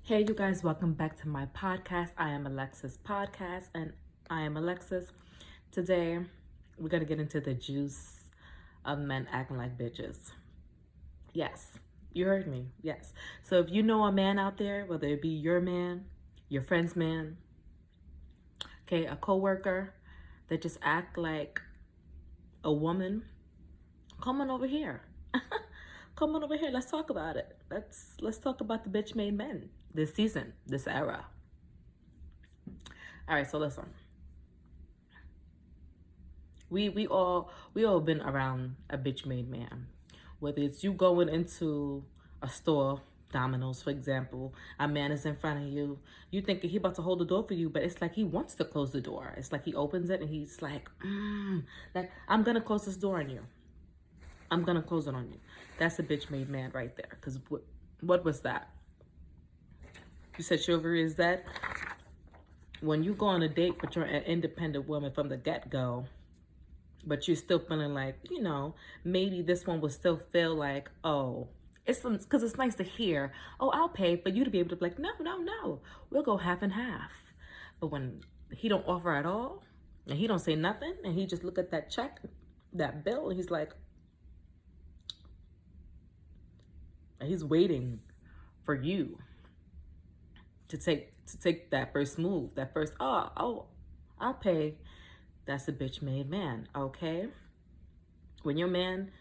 Hey, you guys, welcome back to my podcast. I am Alexis Podcast, and I am Alexis. Today, we're going to get into the juice of men acting like bitches. Yes, you heard me. Yes. So, if you know a man out there, whether it be your man, your friend's man, okay, a coworker that just act like a woman, come on over here. Come on over here. Let's talk about it. Let's talk about the bitch made men this season, this era. All right, so listen. We all been around a bitch made man. Whether it's you going into a store, Domino's for example, a man is in front of you. You think he about to hold the door for you, but it's like he wants to close the door. It's like he opens it and he's like I'm gonna close this door on you. I'm gonna close it on you. That's a bitch made man right there. Cause what was that? You said chivalry is that when you go on a date but you're an independent woman from the get-go, but you're still feeling like, maybe this one will still feel like, oh, it's because it's nice to hear, oh, I'll pay, for you to be able to be like, no, we'll go half and half. But when he don't offer at all, and he don't say nothing, and he just look at that check, that bill, and he's like, and he's waiting for you to take that first move, that first, oh, I'll pay. That's a bitch made man, okay? When your man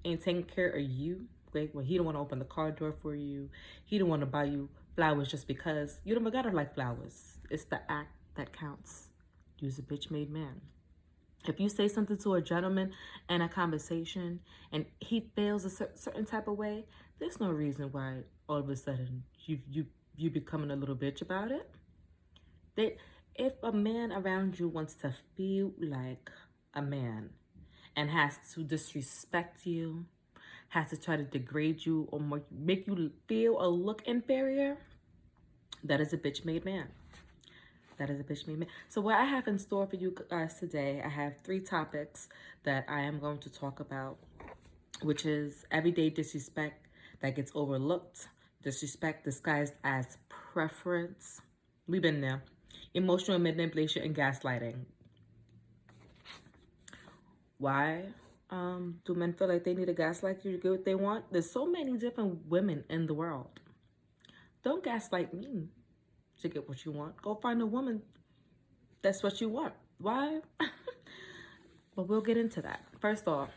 ain't taking care of you, like when he don't want to open the car door for you, he don't want to buy you flowers just because you don't gotta like flowers. It's the act that counts. You's a bitch made man. If you say something to a gentleman in a conversation and he feels a certain type of way, there's no reason why all of a sudden you becoming a little bitch about it. If a man around you wants to feel like a man and has to disrespect you, has to try to degrade you or make you feel or look inferior, that is a bitch made man. That is a bitch made man. So what I have in store for you guys today, I have 3 topics that I am going to talk about, which is everyday disrespect that gets overlooked, disrespect disguised as preference. We've been there. Emotional manipulation and gaslighting. Why do men feel like they need to gaslight you to get what they want? There's so many different women in the world. Don't gaslight me to get what you want. Go find a woman that's what you want. Why? But we'll get into that. First off,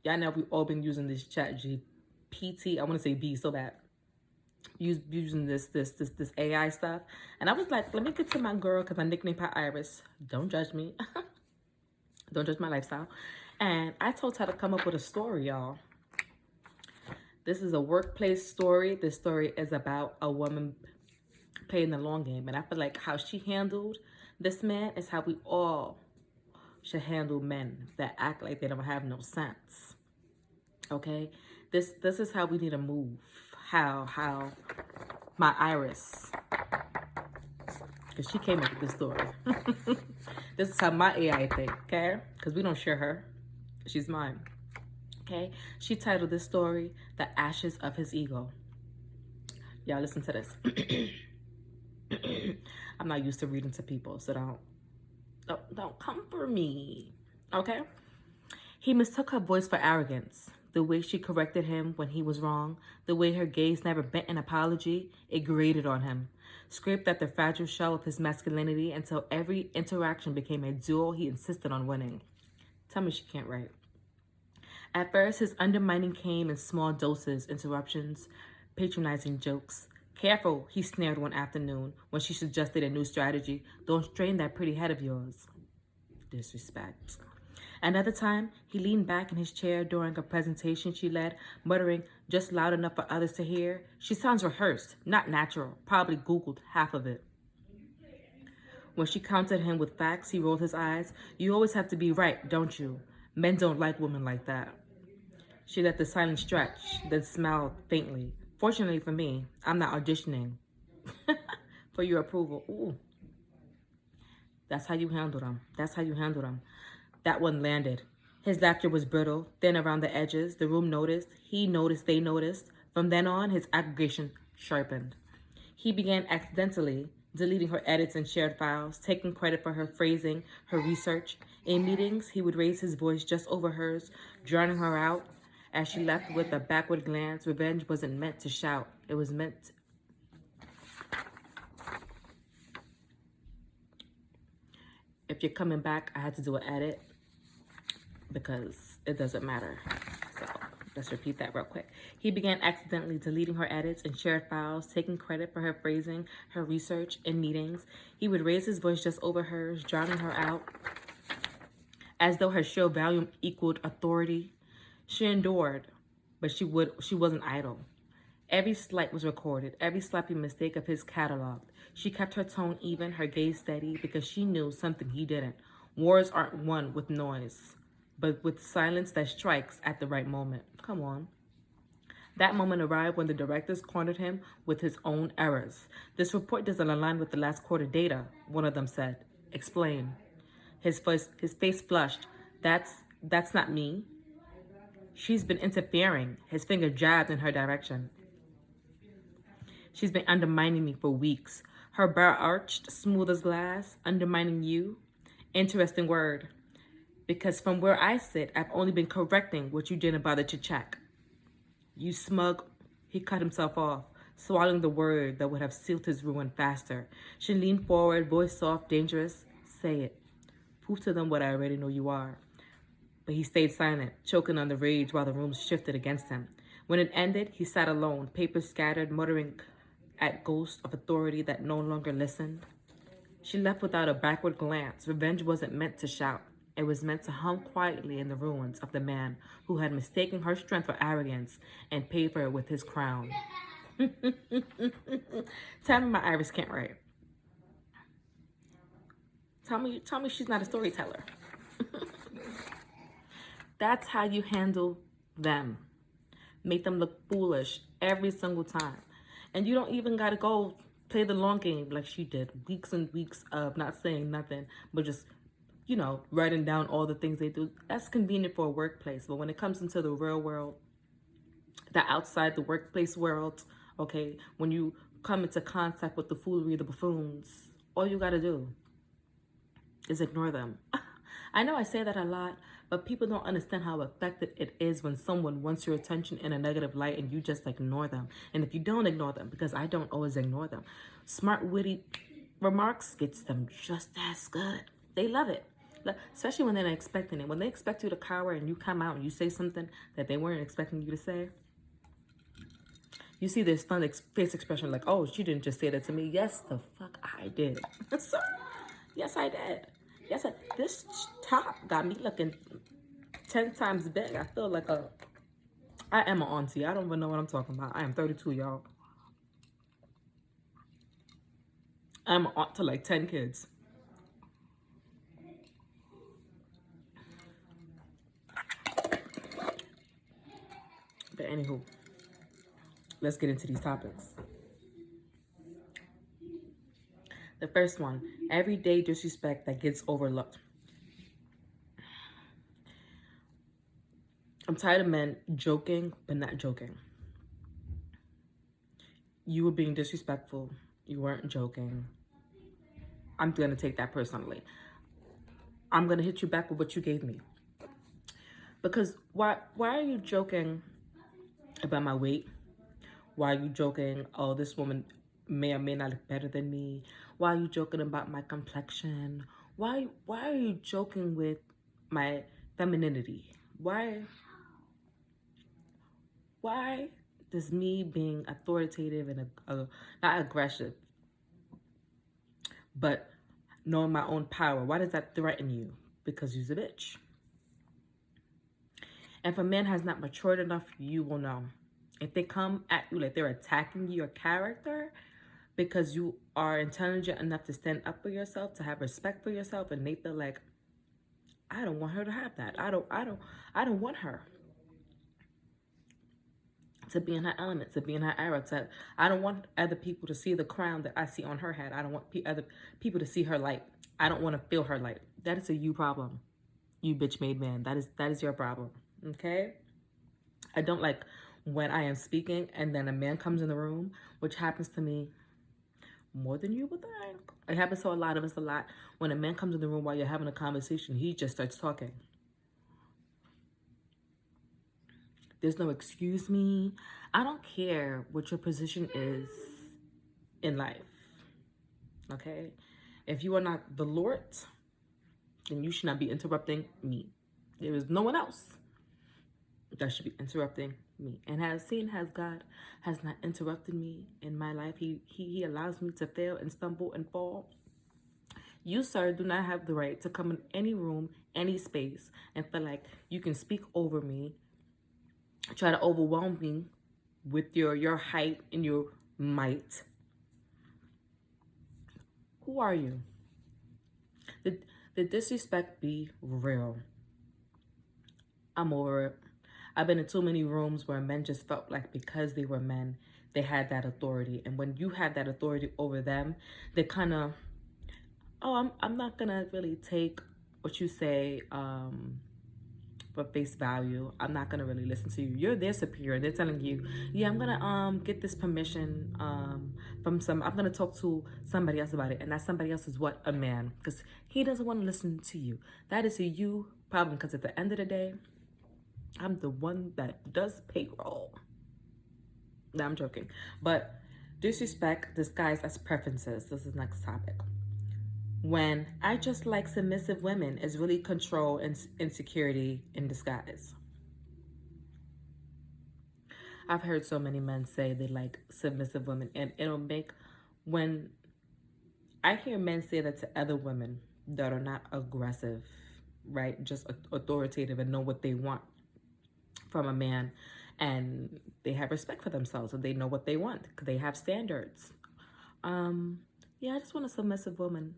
y'all know we've all been using this chat GPT. I want to say B so bad. Using this AI stuff. And I was like, let me get to my girl because I nicknamed her Iris. Don't judge me. Don't judge my lifestyle. And I told her to come up with a story, y'all. This is a workplace story. This story is about a woman playing the long game. And I feel like how she handled this man is how we all should handle men that act like they don't have no sense. Okay? This is how we need to move. How my Iris, because she came up with this story. This is how my AI think, okay? Because we don't share her. She's mine. Okay? She titled this story, The Ashes of His Ego. Y'all listen to this. I'm not used to reading to people, so don't come for me. Okay? He mistook her voice for arrogance. The way she corrected him when he was wrong, the way her gaze never bent an apology, it grated on him. Scraped at the fragile shell of his masculinity until every interaction became a duel he insisted on winning. Tell me she can't write. At first, his undermining came in small doses, interruptions, patronizing jokes. Careful, he snared one afternoon when she suggested a new strategy. Don't strain that pretty head of yours. Disrespect. Another time, he leaned back in his chair during a presentation she led, muttering just loud enough for others to hear. She sounds rehearsed, not natural, probably Googled half of it. When she countered him with facts, he rolled his eyes. You always have to be right, don't you? Men don't like women like that. She let the silence stretch, then smiled faintly. Fortunately for me, I'm not auditioning for your approval. Ooh. That's how you handle them. That's how you handle them. That one landed. His laughter was brittle, thin around the edges. The room noticed. He noticed. They noticed. From then on, his aggregation sharpened. He began accidentally deleting her edits and shared files, taking credit for her phrasing, her research. In meetings, he would raise his voice just over hers, drowning her out. As she left with a backward glance, revenge wasn't meant to shout. It was meant. If you're coming back, I had to do an edit because it doesn't matter. So let's repeat that real quick. He began accidentally deleting her edits and shared files, taking credit for her phrasing, her research in meetings. He would raise his voice just over hers, drowning her out. As though her show volume equaled authority, she endured, but she wasn't idle. Every slight was recorded, every sloppy mistake of his cataloged. She kept her tone even, her gaze steady, because she knew something he didn't. Wars aren't won with noise, but with silence that strikes at the right moment. Come on. That moment arrived when the directors cornered him with his own errors. This report doesn't align with the last quarter data, one of them said. Explain. His face flushed. That's not me. She's been interfering. His finger jabbed in her direction. She's been undermining me for weeks. Her brow arched, smooth as glass. Undermining you? Interesting word. Because from where I sit, I've only been correcting what you didn't bother to check. You smug. He cut himself off, swallowing the word that would have sealed his ruin faster. She leaned forward, voice soft, dangerous. Say it. Prove to them what I already know you are. But he stayed silent, choking on the rage while the room shifted against him. When it ended, he sat alone, papers scattered, muttering at ghosts of authority that no longer listened. She left without a backward glance. Revenge wasn't meant to shout. It was meant to hum quietly in the ruins of the man who had mistaken her strength for arrogance and paid for it with his crown. Tell me my Iris can't write. Tell me she's not a storyteller. That's how you handle them. Make them look foolish every single time. And you don't even gotta go play the long game like she did. Weeks and weeks of not saying nothing, but just, writing down all the things they do. That's convenient for a workplace. But when it comes into the real world, the outside the workplace world, okay, when you come into contact with the foolery, the buffoons, all you gotta do is ignore them. I know I say that a lot, but people don't understand how effective it is when someone wants your attention in a negative light and you just ignore them. And if you don't ignore them, because I don't always ignore them, smart, witty remarks gets them just as good. They love it. Especially when they're not expecting it. When they expect you to cower and you come out and you say something that they weren't expecting you to say, you see their stunned face expression like, oh, she didn't just say that to me. Yes, the fuck I did. Sir, yes, I did. Yes, this top got me looking 10 times big. I feel like I am an auntie. I don't even know what I'm talking about. I am 32, y'all. I'm an aunt to like 10 kids. But anywho, let's get into these topics. The first one, everyday disrespect that gets overlooked. I'm tired of men joking, but not joking. You were being disrespectful. You weren't joking. I'm going to take that personally. I'm going to hit you back with what you gave me. Because why are you joking about my weight? Why are you joking, oh, this woman may or may not look better than me? Why are you joking about my complexion? Why are you joking with my femininity? Why does me being authoritative and not aggressive, but knowing my own power, why does that threaten you? Because you're a bitch. And if a man has not matured enough, you will know. If they come at you like they're attacking your character because you are intelligent enough to stand up for yourself, to have respect for yourself, and they feel like, I don't want her to have that. I don't want her to be in her element, to be in her era. I don't want other people to see the crown that I see on her head. I don't want other people to see her light. I don't want to feel her light. That is a you problem. You bitch made man. That is your problem. Okay? I don't like when I am speaking and then a man comes in the room, which happens to me more than you would think. It happens to a lot of us a lot. When a man comes in the room while you're having a conversation, he just starts talking. There's no excuse me. I don't care what your position is in life. Okay? If you are not the Lord, then you should not be interrupting me. There is no one else that should be interrupting me. And has God has not interrupted me in my life. He allows me to fail and stumble and fall. You, sir, do not have the right to come in any room, any space, and feel like you can speak over me, try to overwhelm me with your height and your might. Who are you? The disrespect be real. I'm over it. I've been in too many rooms where men just felt like because they were men, they had that authority. And when you have that authority over them, they kind of, oh, I'm not going to really take what you say for face value. I'm not going to really listen to you. You're their superior. They're telling you, yeah, I'm going to get this permission from I'm going to talk to somebody else about it. And that somebody else is what? A man. Because he doesn't want to listen to you. That is a you problem. Because at the end of the day, I'm the one that does payroll. No, I'm joking. But disrespect disguised as preferences. This is next topic. When I just like submissive women is really control and insecurity in disguise. I've heard so many men say they like submissive women, and it'll make, when I hear men say that to other women that are not aggressive, right, just authoritative and know what they want from a man, and they have respect for themselves and they know what they want because they have standards. Yeah, I just want a submissive woman.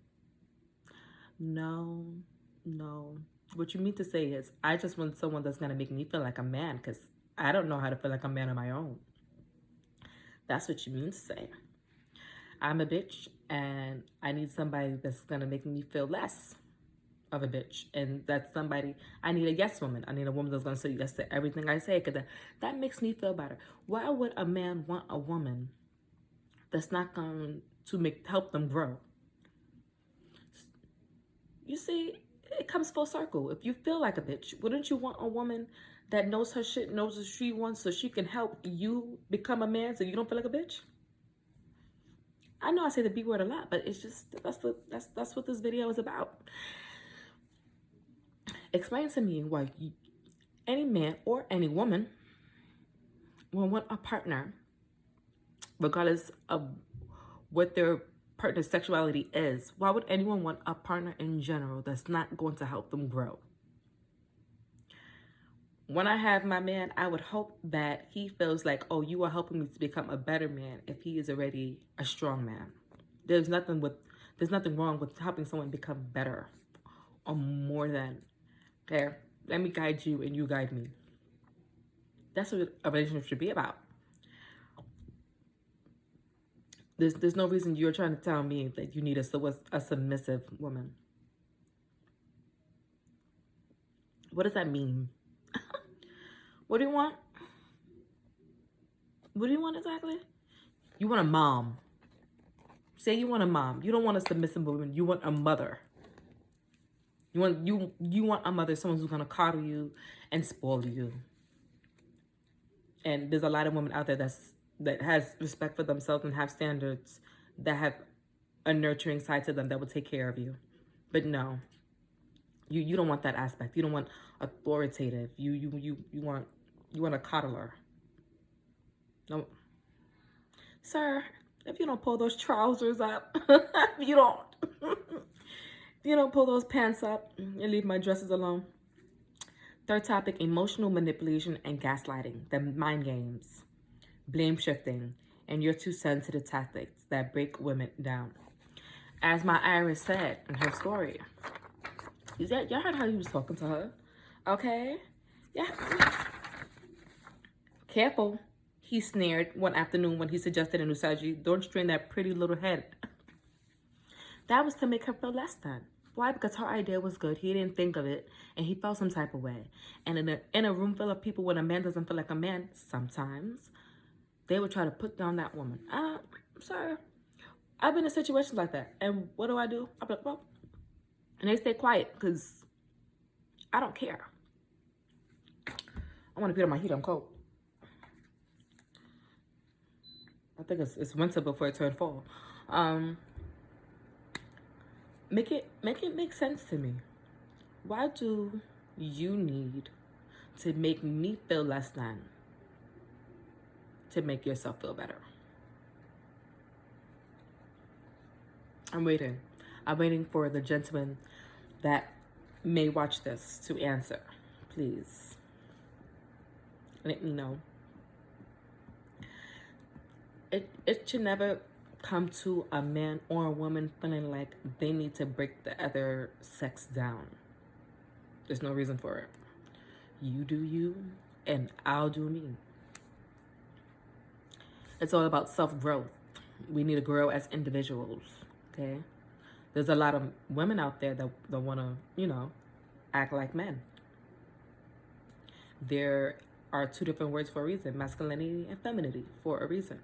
No. What you mean to say is, I just want someone that's gonna make me feel like a man because I don't know how to feel like a man on my own. That's what you mean to say. I'm a bitch and I need somebody that's gonna make me feel less of a bitch, and that's somebody, I need a yes woman. I need a woman that's gonna say yes to everything I say, because that makes me feel better. Why would a man want a woman that's not going to help them grow? You see, it comes full circle. If you feel like a bitch, wouldn't you want a woman that knows her shit, knows what she wants, so she can help you become a man so you don't feel like a bitch? I know I say the B word a lot, but it's just, that's what this video is about. Explain to me why any man or any woman will want a partner, regardless of what their partner's sexuality is. Why would anyone want a partner in general that's not going to help them grow? When I have my man, I would hope that he feels like, oh, you are helping me to become a better man if he is already a strong man. There's nothing wrong with helping someone become better or more than. Okay, let me guide you and you guide me. That's what a relationship should be about. There's no reason you're trying to tell me that you need a submissive woman. What does that mean? What do you want? What do you want exactly? You want a mom. Say you want a mom. You don't want a submissive woman. You want a mother. You want a mother, someone who's gonna coddle you and spoil you. And there's a lot of women out there that has respect for themselves and have standards, that have a nurturing side to them that will take care of you. But no, you don't want that aspect. You don't want authoritative. You want a coddler. No, sir. If you don't pull those trousers up, if you don't pull those pants up and leave my dresses alone. Third topic: emotional manipulation and gaslighting, the mind games, blame shifting, and your too sensitive tactics that break women down. As my Iris said in her story, y'all heard how he was talking to her, okay? Yeah. Careful. He sneered one afternoon when he suggested a new surgery. Don't strain that pretty little head. That was to make her feel less than. Why? Because her idea was good. He didn't think of it, and he felt some type of way. And in a room full of people, when a man doesn't feel like a man, sometimes they would try to put down that woman. Sir, I've been in situations like that, and what do? I'm like, well, and they stay quiet because I don't care. I want to put on my heat. I'm cold. I think it's winter before it turned fall. Make it make sense to me. Why do you need to make me feel less than to make yourself feel better? I'm waiting. I'm waiting for the gentleman that may watch this to answer. Please let me know. It should never come to a man or a woman feeling like they need to break the other sex down. There's no reason for it. You do you, and I'll do me. It's all about self-growth. We need to grow as individuals, okay? There's a lot of women out there that want to, act like men. There are two different words for a reason, masculinity and femininity, for a reason.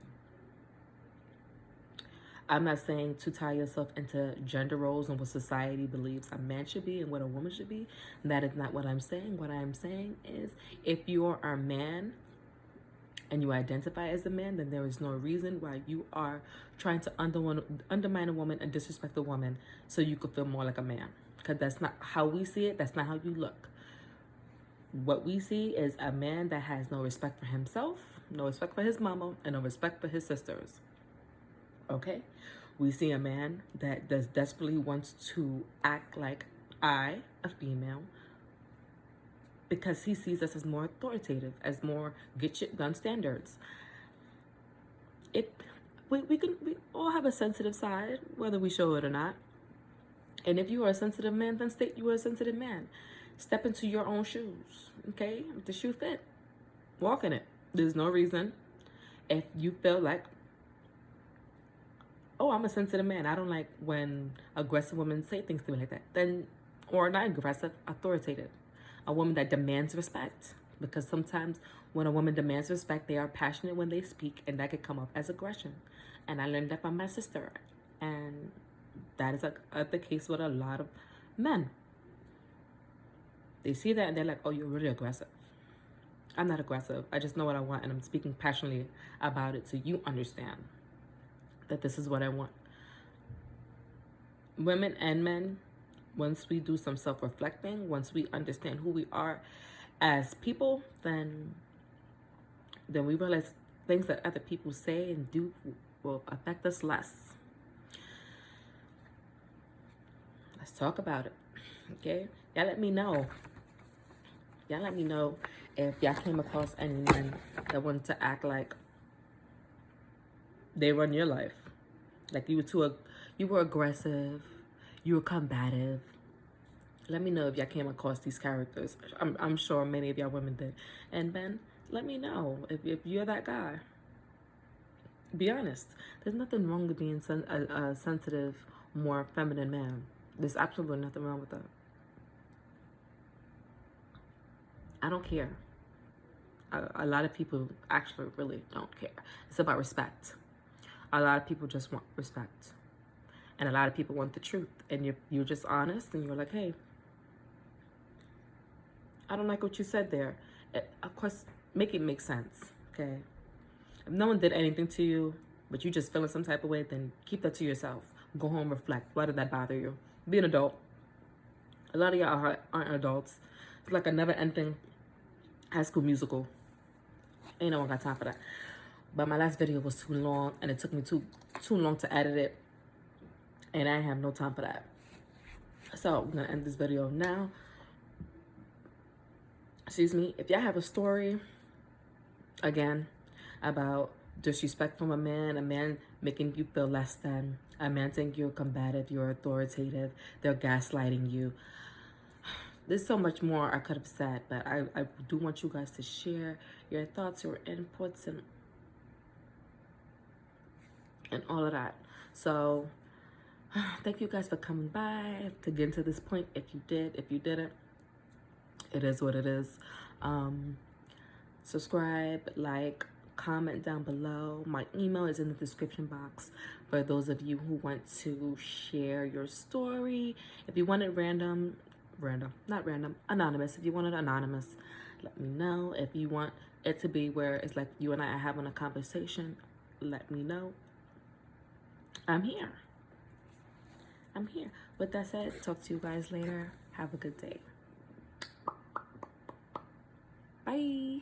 I'm not saying to tie yourself into gender roles and what society believes a man should be and what a woman should be. That is not what I'm saying. What I'm saying is if you're a man and you identify as a man, then there is no reason why you are trying to undermine a woman and disrespect a woman so you could feel more like a man. Because that's not how we see it. That's not how you look. What we see is a man that has no respect for himself, no respect for his mama, and no respect for his sisters. Okay? We see a man that desperately wants to act like a female, because he sees us as more authoritative, as more get shit done standards. We all have a sensitive side, whether we show it or not. And if you are a sensitive man, then state you are a sensitive man. Step into your own shoes, okay? If the shoe fit, walk in it. There's no reason. If you feel like, oh, I'm a sensitive man, I don't like when aggressive women say things to me like that, then, or not aggressive, authoritative. A woman that demands respect, because sometimes when a woman demands respect, they are passionate when they speak, and that could come up as aggression. And I learned that from my sister, and that is the case with a lot of men. They see that and they're like, oh, you're really aggressive. I'm not aggressive. I just know what I want, and I'm speaking passionately about it so you understand that this is what I want. Women and men, once we do some self-reflecting, once we understand who we are as people, then we realize things that other people say and do will affect us less. Let's talk about it, okay? Y'all let me know. Y'all let me know if y'all came across any men that wanted to act like they run your life. Like you were aggressive, you were combative. Let me know if y'all came across these characters. I'm sure many of y'all women did. And men, let me know if you're that guy. Be honest. There's nothing wrong with being a sensitive, more feminine man. There's absolutely nothing wrong with that. I don't care. A lot of people actually really don't care. It's about respect. A lot of people just want respect. And a lot of people want the truth. And you're just honest and you're like, hey, I don't like what you said there. Of course, make it make sense, okay? If no one did anything to you, but you just feeling some type of way, then keep that to yourself. Go home, reflect. Why did that bother you? Be an adult. A lot of y'all aren't adults. It's like a never-ending High School Musical. Ain't no one got time for that. But my last video was too long, and it took me too long to edit it. And I have no time for that. So I'm gonna end this video now. Excuse me. If y'all have a story, again, about disrespect from a man making you feel less than, a man saying you're combative, you're authoritative, they're gaslighting you. There's so much more I could have said, but I do want you guys to share your thoughts, your inputs, and all of that. So Thank you guys for coming by to get to this point. If you did, if you didn't, it is what it is. Subscribe, like, comment down below. My email is in the description box for those of you who want to share your story. If you want it anonymous. If you want it anonymous, let me know. If you want it to be where it's like you and I are having a conversation, let me know. I'm here. With that said, talk to you guys later. Have a good day. Bye.